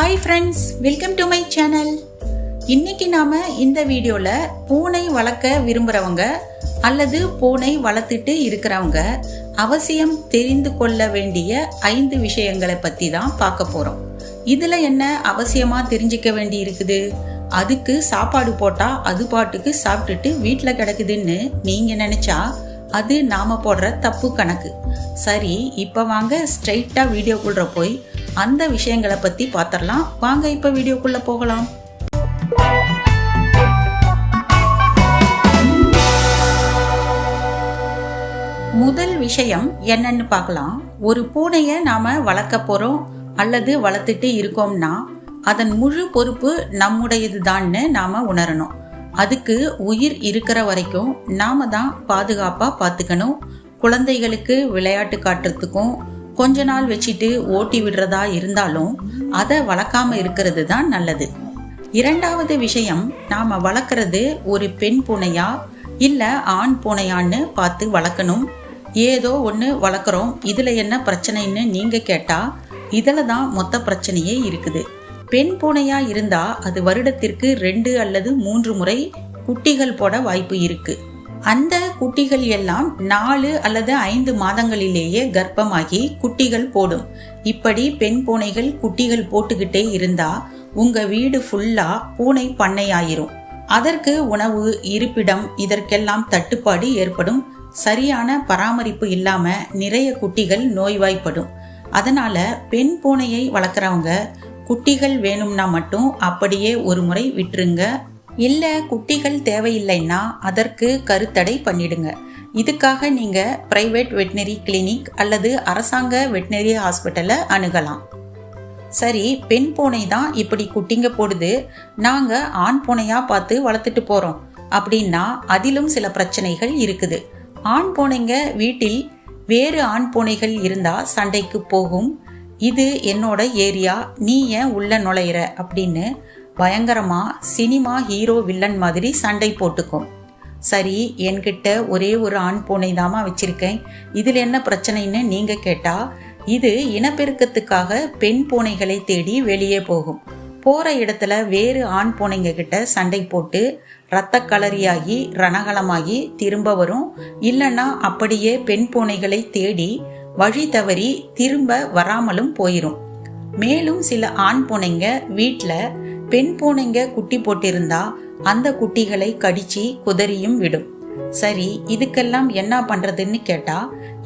Hi friends, welcome to my channel. இன்னைக்கு நாம இந்த வீடியோல பூனை வளர்க்க விரும்புறவங்க அல்லது பூனை வளர்த்துட்டு இருக்கிறவங்க அவசியம் தெரிந்து கொள்ள வேண்டிய 5 விஷயங்களை பத்தி தான் பார்க்க போறோம். இதுல என்ன அவசியமா தெரிஞ்சுக்க வேண்டி இருக்குது? அதுக்கு சாப்பாடு போட்டா அது பாட்டுக்கு சாப்பிட்டுட்டு வீட்டில் கிடக்குதுன்னு நீங்க நினைச்சா அது நாம போடுற தப்பு கணக்கு. சரி, இப்ப வாங்க ஸ்ட்ரைட்டா வீடியோக்குள்ள போய் அந்த விஷயங்களை பத்தி பார்த்தரலாம். வாங்க இப்ப வீடியோக்குள்ள போகலாம். முதல் விஷயம் என்னன்னு பார்க்கலாம். ஒரு பூனையை நாம வளர்க்க போறோம் அல்லது வளர்த்துட்டு இருக்கோம்னா அதன் முழு பொறுப்பு நம்முடையது தான்னு நாம உணரணும். அதுக்கு உயிர் இருக்கிற வரைக்கும் நாம தான் பாதுகாப்பா பார்த்துக்கணும். குழந்தைகளுக்கு விளையாட்டு காட்டுறதுக்கும் கொஞ்ச நாள் வச்சுட்டு ஓட்டி விடுறதா இருந்தாலும் அதை வளர்க்காம இருக்கிறது தான் நல்லது. இரண்டாவது விஷயம், நாம வளர்க்கறது ஒரு பெண் பூனையா இல்ல ஆண் பூனையான்னு பார்த்து வளர்க்கணும். ஏதோ ஒன்று வளர்க்குறோம், இதுல என்ன பிரச்சனைன்னு நீங்க கேட்டா இதுல தான் மொத்த பிரச்சனையே இருக்குது. பெண் பூனையா இருந்தா அது வருடத்திற்கு 2 அல்லது 3 முறை குட்டிகள் போட வாய்ப்பு இருக்கு. அந்த குட்டிகள் எல்லாம் 4 அல்லது 5 மாதங்களிலேயே கர்ப்பமாகி குட்டிகள் போடும். இப்படி பெண் பூனைகள் குட்டிகள் போட்டுக்கிட்டே இருந்தா உங்க வீடு ஃபுல்லா பூனை பண்ணையாயிரும். அதற்கு உணவு, இருப்பிடம் இதற்கெல்லாம் தட்டுப்பாடு ஏற்படும். சரியான பராமரிப்பு இல்லாம நிறைய குட்டிகள் நோய்வாய்ப்படும். அதனால பெண் பூனையை வளர்க்குறவங்க குட்டிகள் வேணும்னா மட்டும் அப்படியே ஒரு முறை விட்டுருங்க. இல்ல குட்டிகள் தேவையில்லைன்னா அதற்கு கருத்தடை பண்ணிடுங்க. இதுக்காக நீங்க பிரைவேட் வெட்டினரி கிளினிக் அல்லது அரசாங்க வெட்டினரி ஹாஸ்பிட்டலை அணுகலாம். சரி, பெண் பூனை தான் இப்படி குட்டிங்க போடுது, நாங்க ஆண் பூனையா பார்த்து வளர்த்துட்டு போறோம் அப்படின்னா அதிலும் சில பிரச்சனைகள் இருக்குது. ஆண் பூனைங்க வீட்டில் வேறு ஆண் பூனைகள் இருந்தா சண்டைக்கு போகும். இது என்னோட ஏரியா, நீ ஏன் உள்ள நுழையிற அப்படின்னு பயங்கரமா சினிமா ஹீரோ வில்லன் மாதிரி சண்டை போட்டுக்கும். சரி, என்கிட்ட ஒரே ஒரு ஆண் பூனை தாமா வச்சிருக்கேன், இதுல என்ன பிரச்சனைன்னு நீங்க கேட்டா இது இனப்பெருக்கத்துக்காக பெண் பூனைகளை தேடி வெளியே போகும். போற இடத்துல வேறு ஆண் பூனைங்க கிட்ட சண்டை போட்டு இரத்த களரியாகி ரணகலமாகி திரும்ப வரும். இல்லைன்னா அப்படியே பெண் பூனைகளை தேடி வழி தவறி திரும்ப வராமலும் போயிரும். மேலும் சில ஆண் பூனைங்க வீட்டில் பெண் பூனைங்க குட்டி போட்டிருந்தா அந்த குட்டிகளை கடிச்சு குதறியும் விடும். சரி, இதுக்கெல்லாம் என்ன பண்றதுன்னு கேட்டா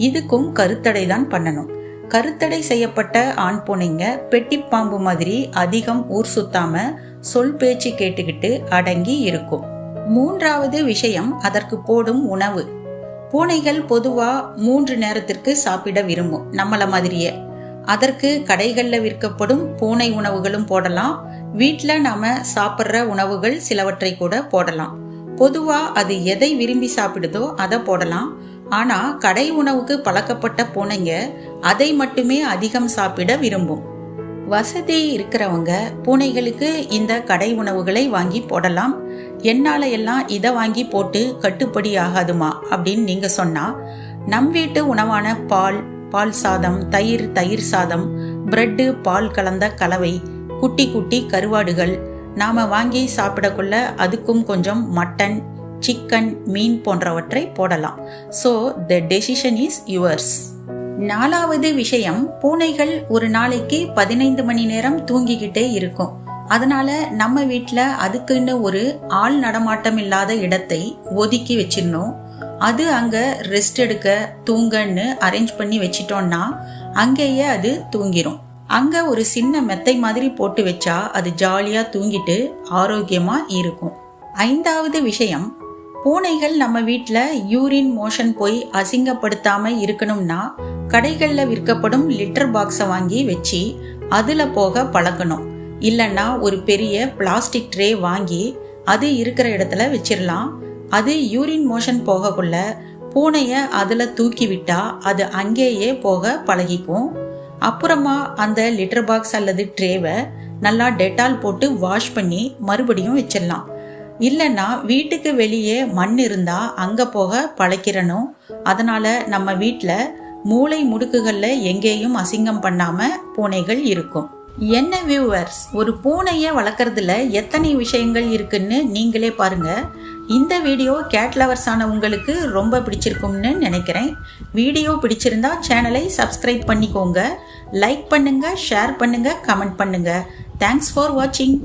இதுக்கும் கருத்தடை தான் பண்ணணும். கருத்தடை செய்யப்பட்ட ஆண் பூனைங்க பெட்டி பாம்பு மாதிரி அதிகம் ஊர் சுத்தாம சொல் பேச்சு கேட்டுக்கிட்டு அடங்கி இருக்கும். மூன்றாவது விஷயம், அதற்கு போடும் உணவு. பூனைகள் பொதுவா 3 நேரத்திற்கு சாப்பிட விரும்பும், நம்மள மாதிரியே. அதற்கு கடைகள்ல விற்கப்படும் பூனை உணவுகளும் போடலாம், வீட்டில் நாம சாப்பிட்ற உணவுகள் சிலவற்றை கூட போடலாம். பொதுவா அது எதை விரும்பி சாப்பிடுதோ அதை போடலாம். ஆனா கடை உணவுக்கு பழக்கப்பட்ட பூனைங்க அதை மட்டுமே அதிகம் சாப்பிட விரும்பும். வசதி இருக்கிறவங்க பூனைகளுக்கு இந்த கடை உணவுகளை வாங்கி போடலாம். என்னால எல்லாம் இதை வாங்கி போட்டு கட்டுப்படி ஆகாதுமா அப்படின்னு நீங்க சொன்னா நம் வீட்டு உணவான பால், பால் சாதம், தயிர் சாதம், பிரெட்டு, பால் கலந்த கலவை, குட்டி குட்டி கருவாடுகள் நாம வாங்கி சாப்பிடக்குள்ள அதுக்கும் கொஞ்சம் மட்டன், சிக்கன், மீன் போன்றவற்றை போடலாம். So the decision is yours. 4வது விஷயம், பூனைகள் ஒரு நாளைக்கு 15 மணி நேரம் தூங்கிக்கிட்டே இருக்கும். அதனால நம்ம வீட்டில் அதுக்குன்னு ஒரு ஆள் நடமாட்டம் இல்லாத இடத்தை ஒதுக்கி வச்சிடணும். அது அங்க ரெஸ்ட் எடுக்க தூங்கன்னு அரேஞ்ச் பண்ணி வச்சிட்டோம்னா அங்கேயே அது தூங்கிரும். அங்க ஒரு சின்ன மெத்தை மாதிரி போட்டு வச்சா அது ஜாலியா தூங்கிட்டு ஆரோக்கியமா இருக்கும். 5வது விஷயம், பூனைகள் நம்ம வீட்டில் யூரின் மோஷன் போய் அசிங்கப்படுத்தாம இருக்கணும்னா கடைகள்ல விற்கப்படும் லிட்டர் பாக்ஸை வாங்கி வச்சு அதுல போக பழக்கணும். இல்லைன்னா ஒரு பெரிய பிளாஸ்டிக் ட்ரே வாங்கி அது இருக்கிற இடத்துல வச்சிடலாம். அது யூரின் மோஷன் போகக்குள்ள பூனைய அதுல தூக்கி விட்டா அது அங்கேயே போக பழகிக்கும். அப்புறமா அந்த லிட்டர் பாக்ஸ் அல்லது ட்ரேவை நல்லா டெட்டால் போட்டு வாஷ் பண்ணி மறுபடியும் வச்சிடலாம். இல்லைன்னா வீட்டுக்கு வெளியே மண் இருந்தா அங்க போக பழக்கிறணும். அதனால நம்ம வீட்டில் மூளை முடுக்குகள்ல எங்கேயும் அசிங்கம் பண்ணாம பூனைகள் இருக்கும். என்ன வியூவர்ஸ், ஒரு பூனையை வளர்க்குறதுல எத்தனை விஷயங்கள் இருக்குன்னு நீங்களே பாருங்க. இந்த வீடியோ கேட் லவர்ஸ் ஆன உங்களுக்கு ரொம்ப பிடிச்சிருக்கும்னு நினைக்கிறேன். வீடியோ பிடிச்சிருந்தா சேனலை சப்ஸ்கிரைப் பண்ணிக்கோங்க, லைக் பண்ணுங்க, ஷேர் பண்ணுங்க, கமெண்ட் பண்ணுங்க. தேங்க்ஸ் ஃபார் வாட்சிங்.